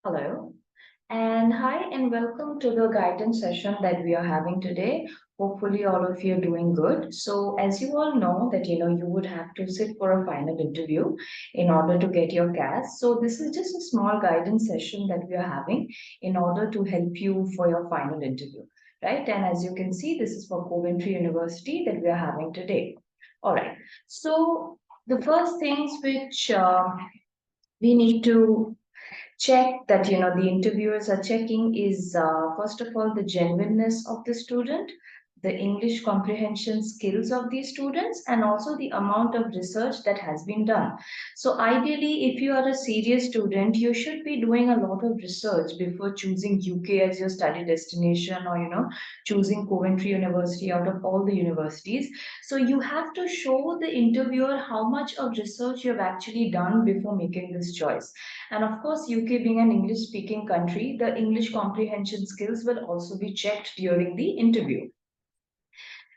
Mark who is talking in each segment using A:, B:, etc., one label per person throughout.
A: Hello, and hi, and welcome to the guidance session that we are having today. Hopefully, all of you are doing good. So, as you all know, that you would have to sit for a final interview in order to get your CAS. So, this is just a small guidance session that we are having in order to help you for your final interview, right? And as you can see, this is for Coventry University that we are having today. All right. So, the first things which we need to check that the interviewers are checking is first of all the genuineness of the student, the English comprehension skills of these students, and also the amount of research that has been done. So ideally, if you are a serious student, you should be doing a lot of research before choosing UK as your study destination, or choosing Coventry University out of all the universities. So you have to show the interviewer how much of research you have actually done before making this choice. And of course, UK being an English speaking country, the English comprehension skills will also be checked during the interview.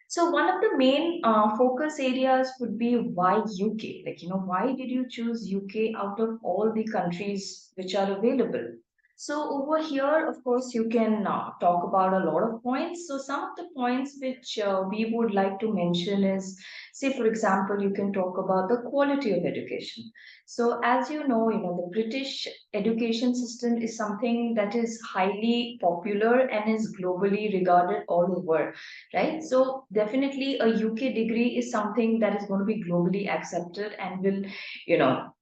A: So one of the main focus areas would be why UK? Why did you choose UK out of all the countries which are available? So over here, of course, you can talk about a lot of points. So some of the points which we would like to mention is, say, for example, you can talk about the quality of education. So as the British education system is something that is highly popular and is globally regarded all over, right? So definitely a UK degree is something that is going to be globally accepted and will, you know,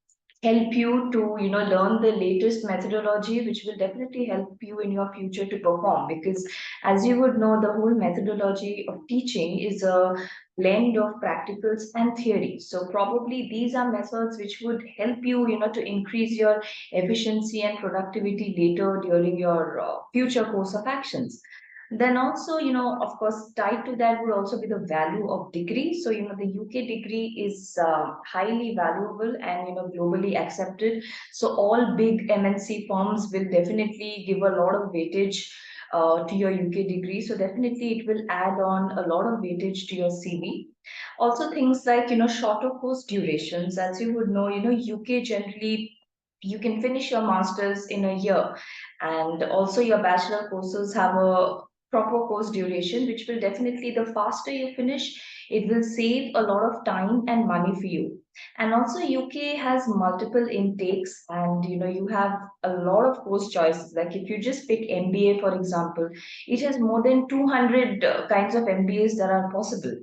A: help you to learn the latest methodology, which will definitely help you in your future to perform, because as you would know, the whole methodology of teaching is a blend of practicals and theory. So probably these are methods which would help you to increase your efficiency and productivity later during your future course of actions. Then also, of course, tied to that would also be the value of degree. So, the UK degree is highly valuable and, globally accepted. So, all big MNC firms will definitely give a lot of weightage to your UK degree. So, definitely it will add on a lot of weightage to your CV. Also, things like, shorter course durations. As you would know, UK generally you can finish your masters in a year, and also your bachelor courses have a proper course duration, which will definitely, the faster you finish, it will save a lot of time and money for you. And also UK has multiple intakes, and you have a lot of course choices. Like if you just pick MBA, for example, it has more than 200 kinds of MBAs that are possible.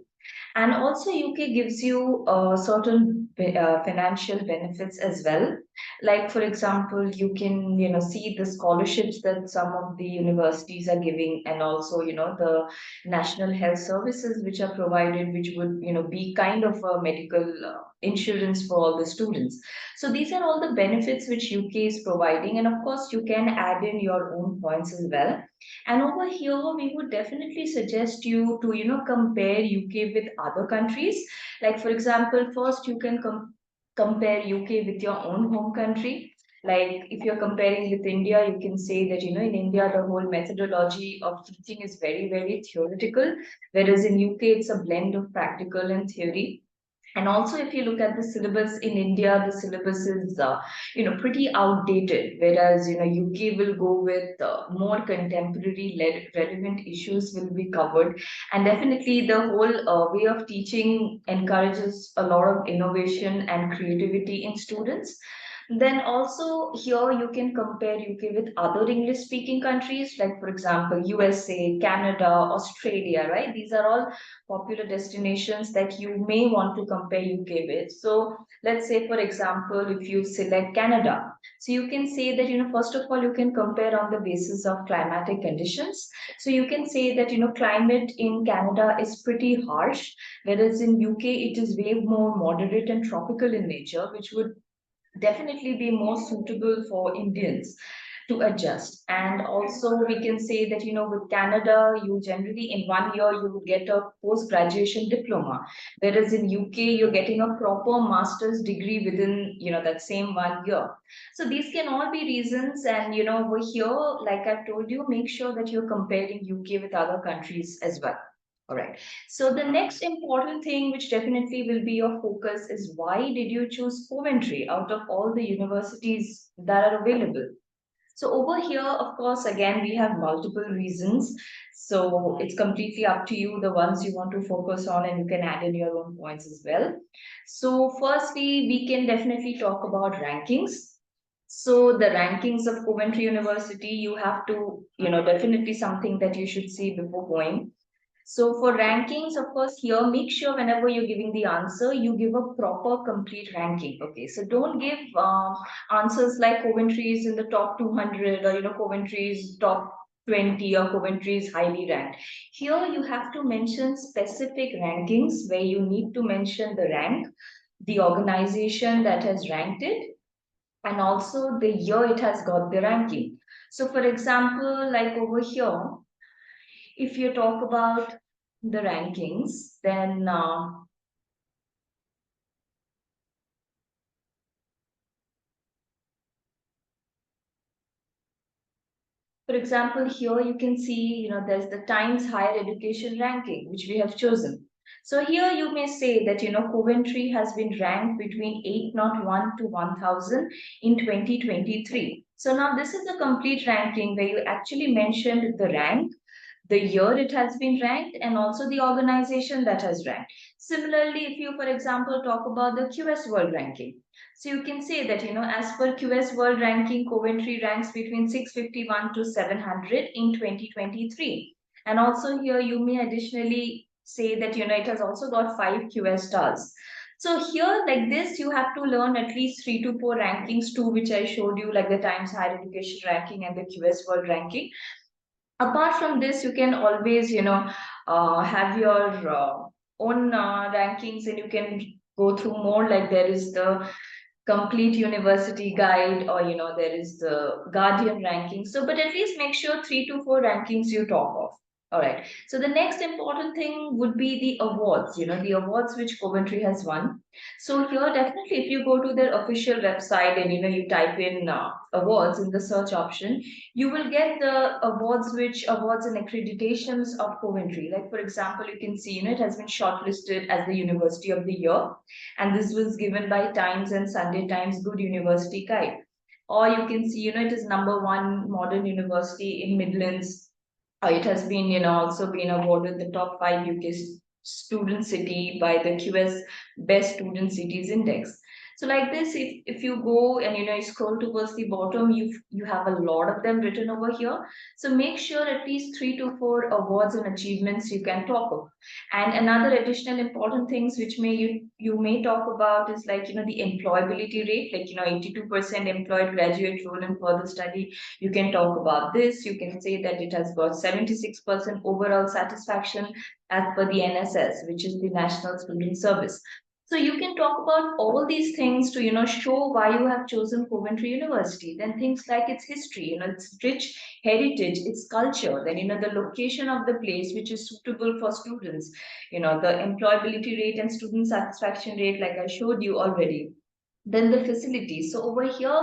A: And also, UK gives you certain financial benefits as well. Like, for example, you can, see the scholarships that some of the universities are giving, and also, the national health services which are provided, which would, be kind of a medical insurance for all the students. So these are all the benefits which UK is providing. And of course, you can add in your own points as well. And over here, we would definitely suggest you to, compare UK with other countries. Like, for example, first you can compare UK with your own home country. Like, if you're comparing with India, you can say that, in India, the whole methodology of teaching is very, very theoretical, whereas in UK, it's a blend of practical and theory. And also, if you look at the syllabus in India, the syllabus is, pretty outdated, whereas, UK will go with more contemporary relevant issues will be covered. And definitely the whole way of teaching encourages a lot of innovation and creativity in students. Then also here you can compare UK with other English speaking countries, like for example, USA, Canada, Australia, right? These are all popular destinations that you may want to compare UK with. So let's say, for example, if you select Canada, so you can say that, first of all, you can compare on the basis of climatic conditions. So you can say that, climate in Canada is pretty harsh, whereas in UK it is way more moderate and tropical in nature, which would definitely be more suitable for Indians to adjust. And also, we can say that, with Canada, you generally in 1 year you would get a post graduation diploma, whereas in UK, you're getting a proper master's degree within, that same 1 year. So these can all be reasons. And, over here, like I've told you, make sure that you're comparing UK with other countries as well. All right. So the next important thing, which definitely will be your focus, is why did you choose Coventry out of all the universities that are available? So over here, of course, again, we have multiple reasons. So it's completely up to you, the ones you want to focus on, and you can add in your own points as well. So firstly, we can definitely talk about rankings. So the rankings of Coventry University, you have to, definitely something that you should see before going. So for rankings, of course, here make sure whenever you're giving the answer, you give a proper complete ranking. Okay, so don't give answers like Coventry is in the top 200, or Coventry is top 20, or Coventry is highly ranked. Here you have to mention specific rankings where you need to mention the rank, the organization that has ranked it, and also the year it has got the ranking. So for example, like over here, if you talk about the rankings, then for example, here you can see, there's the Times Higher Education ranking, which we have chosen. So here you may say that, Coventry has been ranked between 801 to 1000 in 2023. So now this is a complete ranking where you actually mentioned the rank, the year it has been ranked, and also the organization that has ranked. Similarly, if you, for example, talk about the QS World Ranking, so you can say that, as per QS World Ranking, Coventry ranks between 651 to 700 in 2023. And also here you may additionally say that, it has also got 5 QS stars. So here, like this, you have to learn at least 3 to 4 rankings, two which I showed you, like the Times Higher Education ranking and the QS World Ranking. Apart from this, you can always, have your own rankings, and you can go through more, like there is the complete university guide, or there is the guardian ranking. So but at least make sure 3 to 4 rankings you talk of. All right, so the next important thing would be the awards, the awards which Coventry has won. So here definitely, if you go to their official website, and you type in awards in the search option, you will get the awards and accreditations of Coventry. Like for example, you can see, it has been shortlisted as the University of the Year, and this was given by Times and Sunday Times Good University Guide. Or you can see, it is #1 modern university in Midlands. It has been, also been awarded the top 5 UK student city by the QS Best Student Cities Index. So like this, if you go and you scroll towards the bottom, you have a lot of them written over here. So make sure at least 3 to 4 awards and achievements you can talk of. And another additional important things which you may talk about is like, the employability rate, like 82% employed graduate role in further study. You can talk about this. You can say that it has got 76% overall satisfaction as per the NSS, which is the National Student Service. So you can talk about all these things to, show why you have chosen Coventry University. Then things like its history, its rich heritage, its culture, then, the location of the place, which is suitable for students, the employability rate and student satisfaction rate, like I showed you already. Then the facilities. So over here,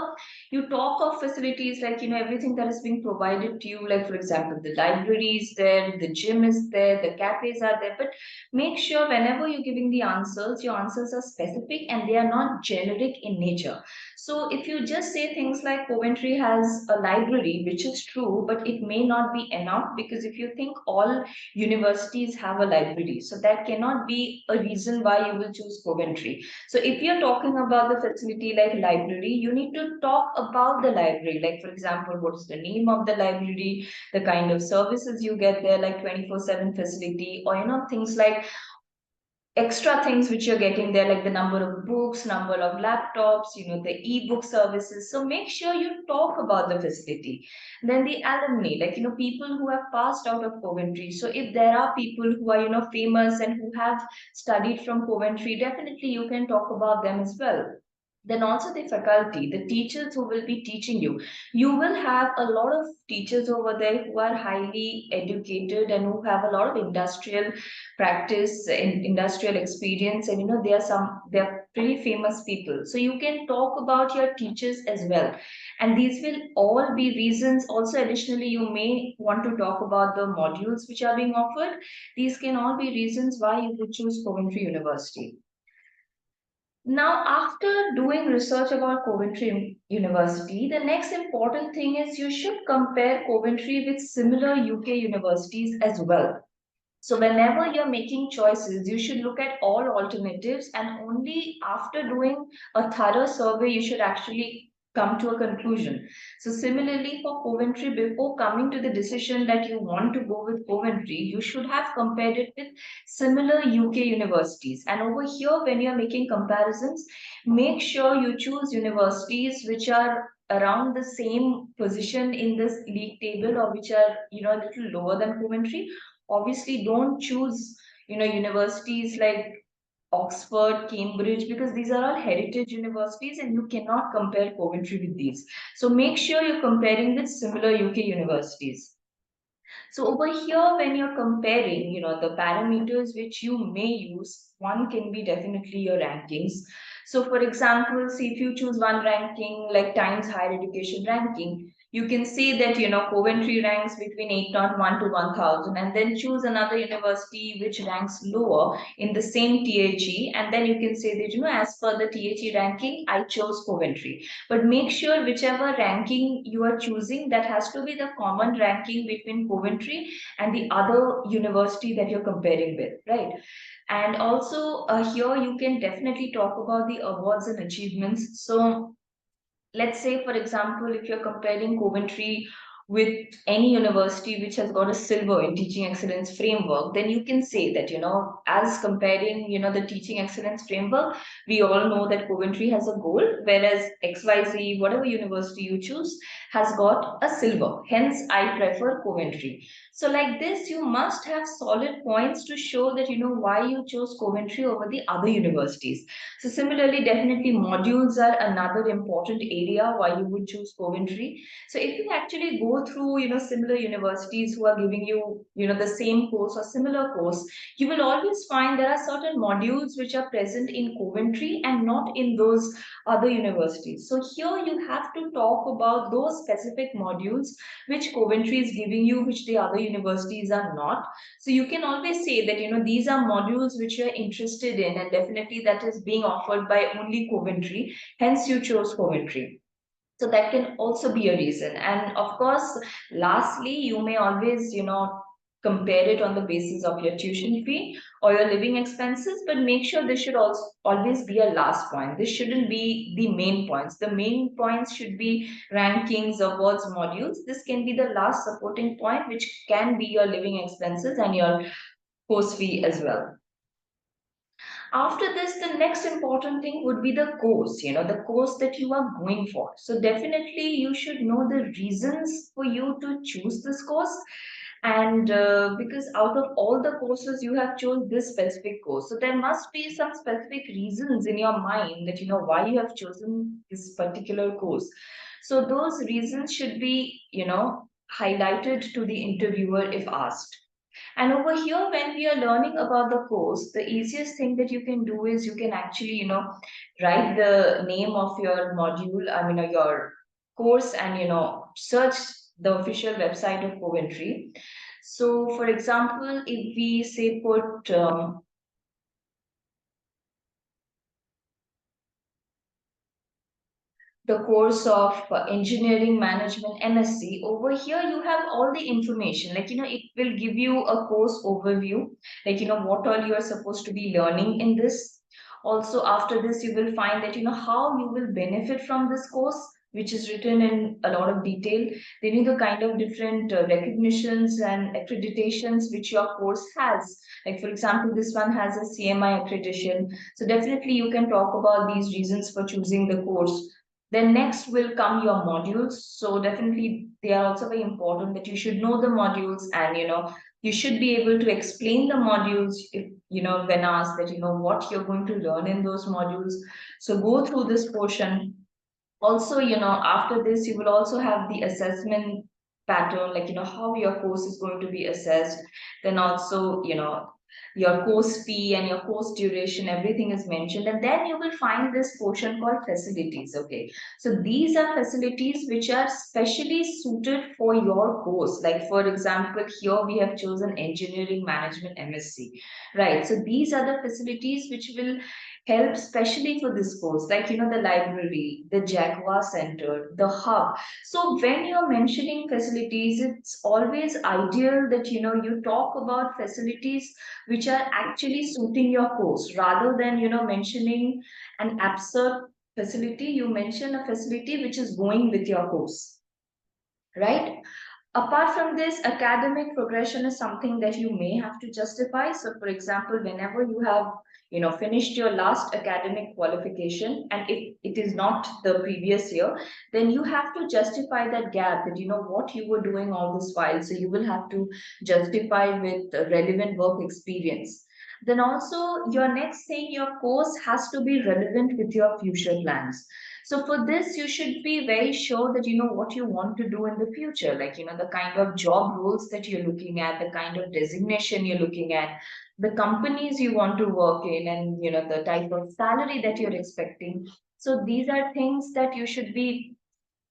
A: you talk of facilities like, everything that is being provided to you. Like for example, the library is there, the gym is there, the cafes are there. But make sure whenever you're giving the answers, your answers are specific and they are not generic in nature. So if you just say things like Coventry has a library, which is true, but it may not be enough, because if you think all universities have a library, so that cannot be a reason why you will choose Coventry. So if you're talking about the facility like library, you need to talk about the library. Like for example, what's the name of the library, the kind of services you get there, like 24/7 facility, or things like extra things which you're getting there, like the number of books, number of laptops, the ebook services. So make sure you talk about the facility. Then the alumni, like, people who have passed out of Coventry. So if there are people who are, famous and who have studied from Coventry, definitely you can talk about them as well. Then also the faculty, the teachers who will be teaching you. You will have a lot of teachers over there who are highly educated and who have a lot of industrial practice and industrial experience, and they are pretty famous people. So you can talk about your teachers as well, and these will all be reasons. Also additionally, you may want to talk about the modules which are being offered. These can all be reasons why you would choose Coventry University. Now, after doing research about Coventry University, the next important thing is you should compare Coventry with similar UK universities as well. So whenever you're making choices, you should look at all alternatives, and only after doing a thorough survey, you should actually come to a conclusion. So similarly for Coventry, before coming to the decision that you want to go with Coventry, you should have compared it with similar UK universities. And over here, when you're making comparisons, make sure you choose universities which are around the same position in this league table, or which are a little lower than Coventry. Obviously, don't choose universities like Oxford, Cambridge, because these are all heritage universities and you cannot compare Coventry with these. So make sure you're comparing with similar UK universities. So over here, when you're comparing, the parameters which you may use, one can be definitely your rankings. So for example, see if you choose one ranking like Times Higher Education ranking, you can see that, Coventry ranks between 801 to 1000, and then choose another university which ranks lower in the same THE. And then you can say that, as per the THE ranking, I chose Coventry. But make sure whichever ranking you are choosing, that has to be the common ranking between Coventry and the other university that you're comparing with, right? And also here you can definitely talk about the awards and achievements. So let's say, for example, if you're comparing Coventry with any university which has got a silver in teaching excellence framework, then you can say that, as comparing, the teaching excellence framework, we all know that Coventry has a gold, whereas XYZ, whatever university you choose, has got a silver. Hence, I prefer Coventry. So, like this, you must have solid points to show that, why you chose Coventry over the other universities. So similarly, definitely modules are another important area why you would choose Coventry. So if you actually go through, similar universities who are giving you, the same course or similar course, you will always find there are certain modules which are present in Coventry and not in those other universities. So here you have to talk about those specific modules which Coventry is giving you, which the other universities are not. So you can always say that, these are modules which you're interested in, and definitely that is being offered by only Coventry. Hence, you chose Coventry. So that can also be a reason. And of course, lastly, you may always, compare it on the basis of your tuition fee or your living expenses, but make sure this should also always be a last point. This shouldn't be the main points. The main points should be rankings, awards, modules. This can be the last supporting point, which can be your living expenses and your course fee as well. After this, the next important thing would be the course, the course that you are going for. So definitely you should know the reasons for you to choose this course. And because out of all the courses you have chosen this specific course, so there must be some specific reasons in your mind that, why you have chosen this particular course. So those reasons should be, highlighted to the interviewer if asked. And over here, when we are learning about the course, the easiest thing that you can do is you can actually, write the name of your module, your course, and, search the official website of Coventry. So, for example, if we say put the course of engineering management MSc, over here you have all the information, like, it will give you a course overview, like, what all you are supposed to be learning in this. Also after this you will find that, how you will benefit from this course, which is written in a lot of detail. Then, the kind of different recognitions and accreditations which your course has, like for example this one has a CMI accreditation. So definitely you can talk about these reasons for choosing the course. Then next will come your modules. So definitely they are also very important, that you should know the modules, and, you should be able to explain the modules if, when asked that, what you're going to learn in those modules. So go through this portion. Also, after this you will also have the assessment pattern, like, how your course is going to be assessed. Then also, your course fee and your course duration, everything is mentioned. And then you will find this portion called facilities. Okay, so these are facilities which are specially suited for your course. Like for example, here we have chosen engineering management MSc, right? So these are the facilities which will help especially for this course, like the library, the Jaguar Center, the hub. So when you're mentioning facilities, it's always ideal that you talk about facilities which are actually suiting your course rather than mentioning an absurd facility. You mention a facility which is going with your course, right? Apart from this, academic progression is something that you may have to justify. So, for example, whenever you have finished your last academic qualification, and if it is not the previous year, then you have to justify that gap, that what you were doing all this while. So you will have to justify with relevant work experience. Then also your next thing, your course has to be relevant with your future plans. So for this, you should be very sure that you know what you want to do in the future, like the kind of job roles that you're looking at, the kind of designation you're looking at, the companies you want to work in, and the type of salary that you're expecting. So these are things that you should be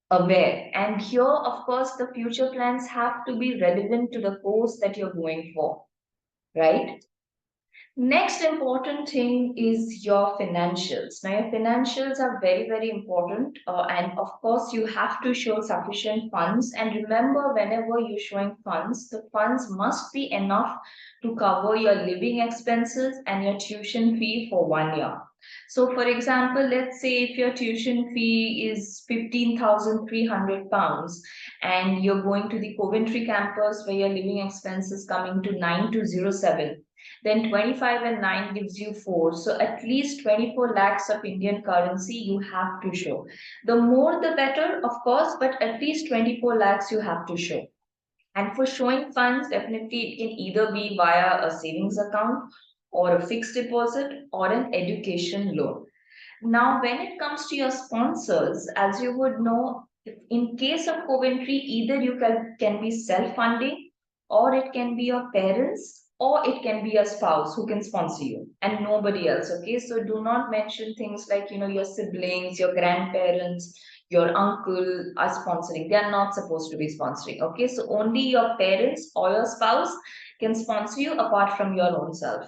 A: aware. And here, of course, the future plans have to be relevant to the course that you're going for, right? Next important thing is your financials. Now, your financials are very, very important. And of course, you have to show sufficient funds. And remember, whenever you're showing funds, the funds must be enough to cover your living expenses and your tuition fee for 1 year. So, for example, let's say if your tuition fee is £15,300 and you're going to the Coventry campus where your living expenses coming to 9207, then 25 and 9 gives you 4. So at least 24 lakhs of Indian currency you have to show. The more the better, of course, but at least 24 lakhs you have to show. And for showing funds, definitely it can either be via a savings account or a fixed deposit or an education loan. Now, when it comes to your sponsors, as you would know, in case of Coventry, either you can be self-funding, or it can be your parents, or it can be a spouse who can sponsor you and nobody else. Okay, so do not mention things like your siblings, your grandparents, your uncle are sponsoring. They are not supposed to be sponsoring. Okay, so only your parents or your spouse can sponsor you apart from your own self.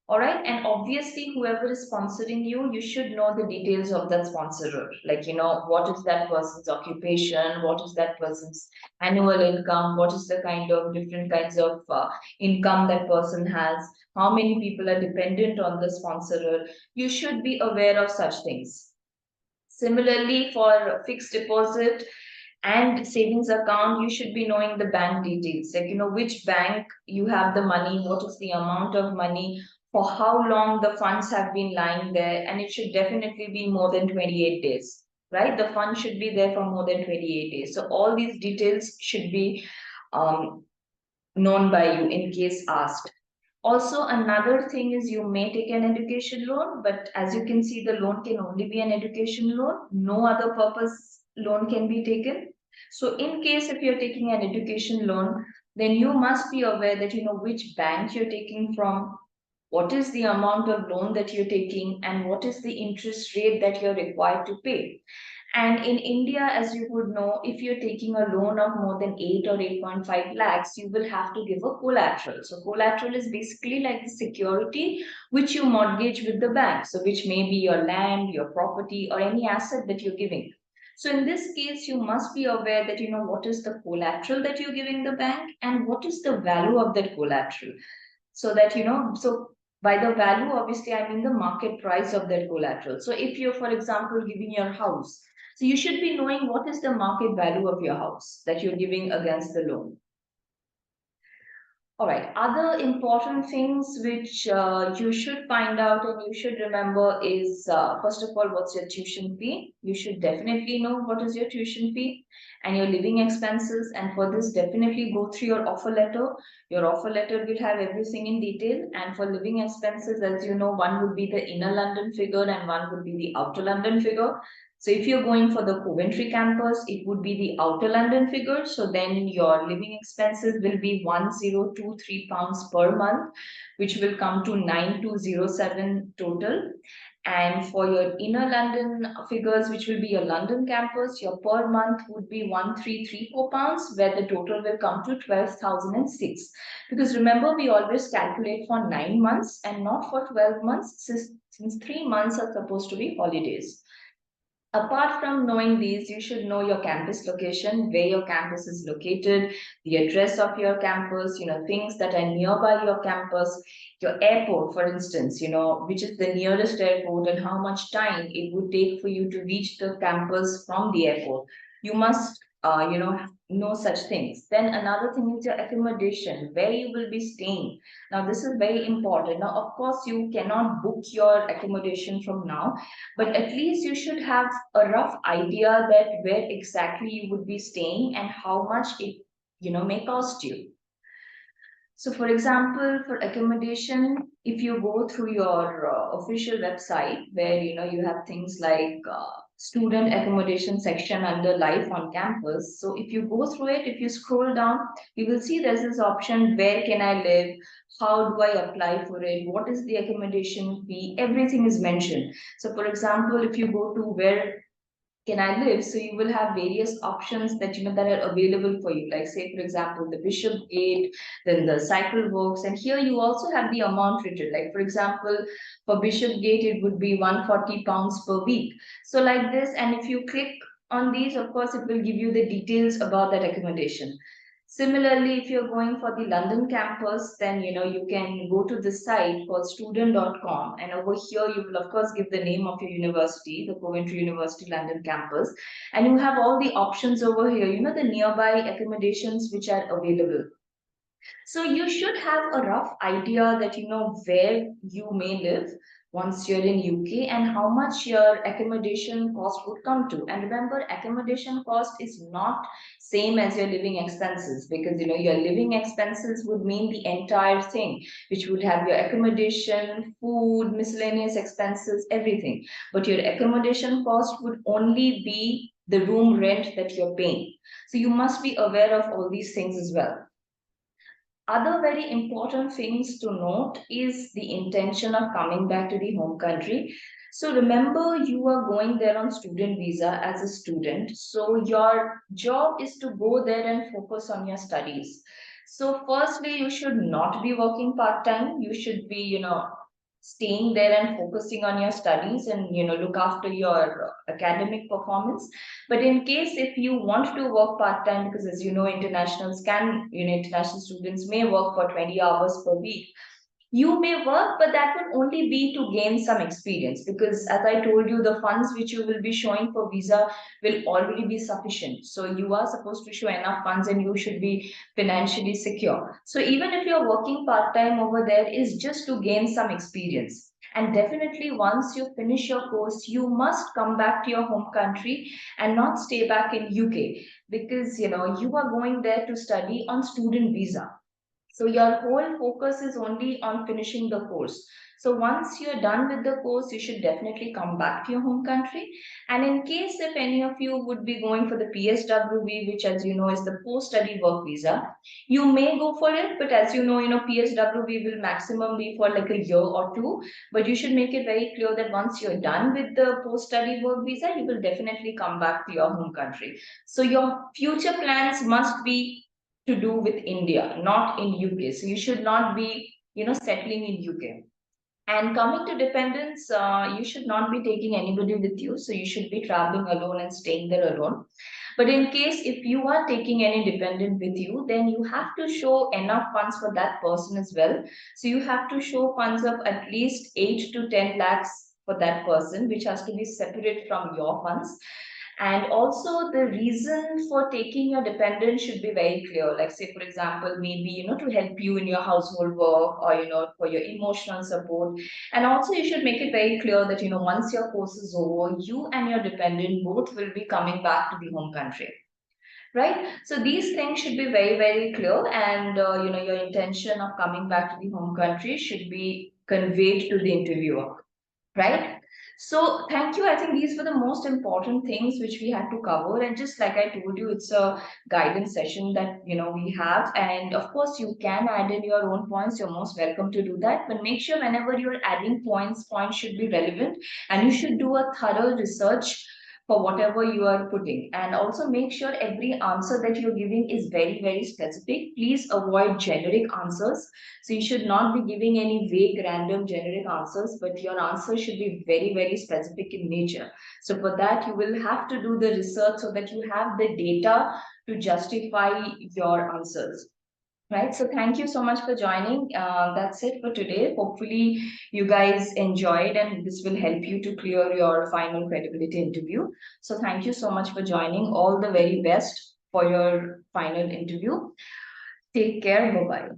A: All right. And obviously, whoever is sponsoring you, you should know the details of that sponsorer. Like, what is that person's occupation? What is that person's annual income? What is the kind of different kinds of income that person has? How many people are dependent on the sponsorer? You should be aware of such things. Similarly, for fixed deposit and savings account, you should be knowing the bank details, like which bank you have the money, what is the amount of money, for how long the funds have been lying there, and it should definitely be more than 28 days, right? The fund should be there for more than 28 days. So all these details should be um, known by you in case asked. Also, another thing is you may take an education loan, but as you can see, the loan can only be an education loan. No other purpose loan can be taken. So, in case if you're taking an education loan, then you must be aware that you know which bank you're taking from, what is the amount of loan that you're taking, and what is the interest rate that you're required to pay. And in India, as you would know, if you're taking a loan of more than 8 or 8.5 lakhs, you will have to give a collateral. So, collateral is basically like the security which you mortgage with the bank. So, which may be your land, your property, or any asset that you're giving. So, in this case, you must be aware that you know what is the collateral that you're giving the bank and what is the value of that collateral. So that so by the value, obviously, I mean the market price of that collateral. So, if you're, for example, giving your house, so you should be knowing what is the market value of your house that you're giving against the loan. All right. Other important things which you should find out and you should remember is first of all, what's your tuition fee? You should definitely know what is your tuition fee and your living expenses. And for this, definitely go through your offer letter. Your offer letter will have everything in detail. And for living expenses, as you know, one would be the inner London figure and one would be the outer London figure. So if you're going for the Coventry campus, it would be the outer London figure. So then your living expenses will be 1023 pounds per month, which will come to 9207 total. And for your inner London figures, which will be your London campus, your per month would be 1334 pounds, where the total will come to 12,006. Because remember, we always calculate for 9 months and not for 12 months. since 3 months are supposed to be holidays. Apart from knowing these, you should know your campus location, where your campus is located, the address of your campus, things that are nearby your campus, your airport, for instance, which is the nearest airport and how much time it would take for you to reach the campus from the airport. You must, know such things. Then another thing is your accommodation, where you will be staying. Now, this is very important. Now, of course, you cannot book your accommodation from now, but at least you should have a rough idea that where exactly you would be staying and how much it may cost you. So for example, for accommodation, if you go through your official website where you have things like student accommodation section under life on campus. So if you go through it, if you scroll down, you will see there's this option, where can I live, how do I apply for it, what is the accommodation fee, everything is mentioned. So for example, if you go to where can I live? So you will have various options that that are available for you. Like say, for example, the Bishop Gate, then the Cycle Works, and here you also have the amount written. Like for example, for Bishop Gate, it would be 140 pounds per week. So like this, and if you click on these, of course, it will give you the details about that accommodation. Similarly, if you're going for the London campus, then you can go to the site called student.com, and over here you will of course give the name of your university, the Coventry University London campus, and you have all the options over here, the nearby accommodations which are available. So you should have a rough idea that where you may live once you're in UK and how much your accommodation cost would come to. And remember, accommodation cost is not same as your living expenses, because your living expenses would mean the entire thing, which would have your accommodation, food, miscellaneous expenses, everything. But your accommodation cost would only be the room rent that you're paying. So you must be aware of all these things as well. Other very important things to note is the intention of coming back to the home country. So remember, you are going there on student visa as a student. So your job is to go there and focus on your studies. So firstly, you should not be working part-time. You should be, staying there and focusing on your studies and, look after your academic performance. But in case if you want to work part-time, because as international students may work for 20 hours per week, you may work, but that would only be to gain some experience, because as I told you, the funds which you will be showing for visa will already be sufficient. So you are supposed to show enough funds and you should be financially secure. So even if you're working part-time over there, is just to gain some experience. And definitely once you finish your course, you must come back to your home country and not stay back in UK, because you are going there to study on student visa. So your whole focus is only on finishing the course. So once you're done with the course, you should definitely come back to your home country. And in case if any of you would be going for the PSWV, which as you know is the post-study work visa, you may go for it. But as PSWV will maximum be for like a year or two. But you should make it very clear that once you're done with the post-study work visa, you will definitely come back to your home country. So your future plans must be to do with India, not in UK. So you should not be, settling in UK. And coming to dependents, you should not be taking anybody with you. So you should be traveling alone and staying there alone. But in case if you are taking any dependent with you, then you have to show enough funds for that person as well. So you have to show funds of at least 8 to 10 lakhs for that person, which has to be separate from your funds. And also the reason for taking your dependent should be very clear. Like say, for example, maybe, to help you in your household work or, for your emotional support. And also you should make it very clear that, once your course is over, you and your dependent both will be coming back to the home country. Right? So these things should be very, very clear. And, your intention of coming back to the home country should be conveyed to the interviewer. Right? So thank you. I think these were the most important things which we had to cover. And just like I told you, it's a guidance session that we have. And of course, you can add in your own points. You're most welcome to do that. But make sure whenever you're adding points should be relevant, and you should do a thorough research for whatever you are putting. And also make sure every answer that you're giving is very, very specific. Please avoid generic answers. So you should not be giving any vague, random, generic answers, but your answer should be very, very specific in nature. So for that, you will have to do the research so that you have the data to justify your answers. Right. So thank you so much for joining. That's it for today. Hopefully, you guys enjoyed, and this will help you to clear your final credibility interview. So thank you so much for joining. All the very best for your final interview. Take care. Bye bye.